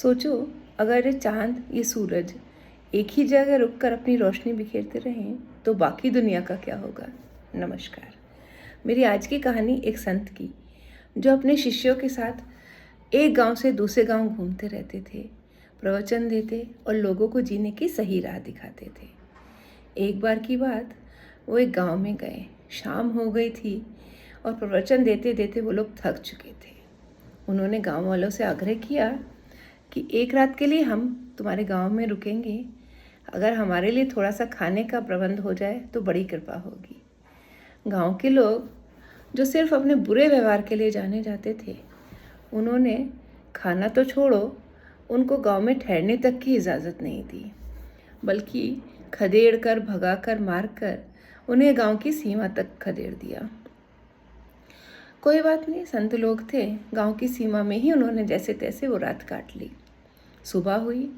सोचो, अगर ये चांद, ये सूरज एक ही जगह रुककर अपनी रोशनी बिखेरते रहें तो बाकी दुनिया का क्या होगा। नमस्कार। मेरी आज की कहानी एक संत की, जो अपने शिष्यों के साथ एक गांव से दूसरे गांव घूमते रहते थे, प्रवचन देते और लोगों को जीने की सही राह दिखाते थे। एक बार की बात, वो एक गांव में गए। शाम हो गई थी और प्रवचन देते देते वो लोग थक चुके थे। उन्होंने गांव वालों से आग्रह किया कि एक रात के लिए हम तुम्हारे गांव में रुकेंगे। अगर हमारे लिए थोड़ा सा खाने का प्रबंध हो जाए तो बड़ी कृपा होगी। गांव के लोग, जो सिर्फ अपने बुरे व्यवहार के लिए जाने जाते थे, उन्होंने खाना तो छोड़ो, उनको गांव में ठहरने तक की इजाज़त नहीं दी, बल्कि खदेड़ कर, भगा कर, मार कर उन्हें गांव की सीमा तक खदेड़ दिया। कोई बात नहीं, संत लोग थे, गांव की सीमा में ही उन्होंने जैसे तैसे वो रात काट ली। सुबह हुई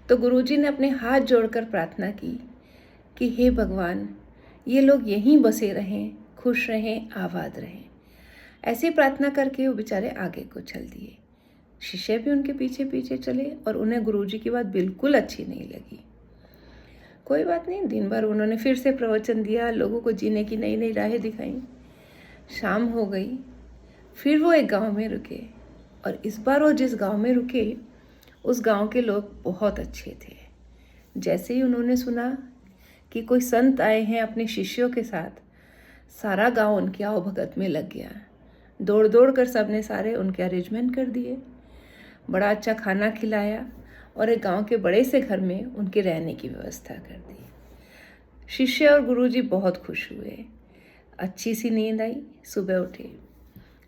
तो गुरुजी ने अपने हाथ जोड़कर प्रार्थना की कि हे भगवान, ये लोग यहीं बसे रहें, खुश रहें, आबाद रहें। ऐसी प्रार्थना करके वो बेचारे आगे को चल दिए। शिष्य भी उनके पीछे पीछे चले और उन्हें गुरुजी की बात बिल्कुल अच्छी नहीं लगी। कोई बात नहीं, दिन भर उन्होंने फिर से प्रवचन दिया, लोगों को जीने की नई नई राहें दिखाई। शाम हो गई, फिर वो एक गांव में रुके और इस बार वो जिस गांव में रुके, उस गांव के लोग बहुत अच्छे थे। जैसे ही उन्होंने सुना कि कोई संत आए हैं अपने शिष्यों के साथ, सारा गांव उनकी आवभगत में लग गया। दौड़ दौड़ कर सबने सारे उनके अरेंजमेंट कर दिए, बड़ा अच्छा खाना खिलाया और एक गांव के बड़े से घर में उनके रहने की व्यवस्था कर दी। शिष्य और गुरुजी बहुत खुश हुए। अच्छी सी नींद आई, सुबह उठे।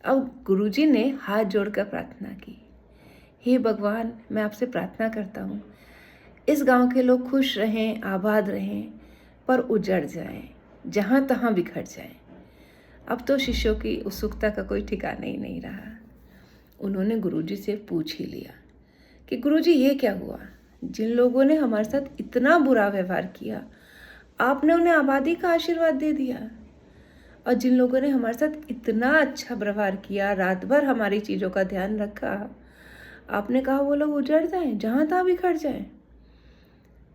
अब गुरुजी ने हाथ जोड़कर प्रार्थना की, हे भगवान, मैं आपसे प्रार्थना करता हूँ, इस गांव के लोग खुश रहें, आबाद रहें, पर उजड़ जाएं, जहाँ तहाँ बिखर जाएं। अब तो शिष्यों की उत्सुकता का कोई ठिकाना ही नहीं रहा। उन्होंने गुरुजी से पूछ ही लिया कि गुरुजी, ये क्या हुआ? जिन लोगों ने हमारे साथ इतना बुरा व्यवहार किया, आपने उन्हें आबादी का आशीर्वाद दे दिया, और जिन लोगों ने हमारे साथ इतना अच्छा व्यवहार किया, रात भर हमारी चीज़ों का ध्यान रखा, आपने कहा वो लोग उजड़ जाएं, जहाँ तहाँ बिखर जाएं।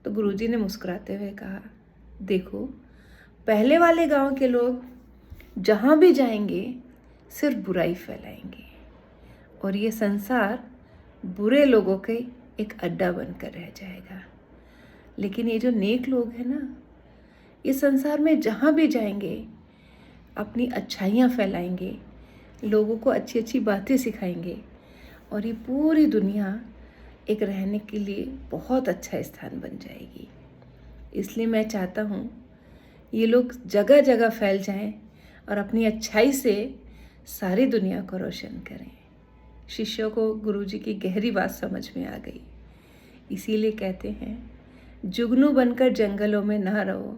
तो गुरुजी ने मुस्कुराते हुए कहा, देखो, पहले वाले गांव के लोग जहाँ भी जाएंगे सिर्फ बुराई फैलाएंगे और ये संसार बुरे लोगों के एक अड्डा बनकर रह जाएगा। लेकिन ये जो नेक लोग हैं ना, इस संसार में जहाँ भी जाएंगे अपनी अच्छाइयाँ फैलाएंगे, लोगों को अच्छी अच्छी बातें सिखाएंगे और ये पूरी दुनिया एक रहने के लिए बहुत अच्छा स्थान बन जाएगी। इसलिए मैं चाहता हूँ ये लोग जगह जगह फैल जाएं और अपनी अच्छाई से सारी दुनिया को रोशन करें। शिष्यों को गुरुजी की गहरी बात समझ में आ गई। इसीलिए कहते हैं, जुगनू बनकर जंगलों में ना रहो,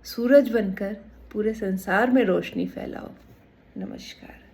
सूरज बनकर पूरे संसार में रोशनी फैलाओ। नमस्कार।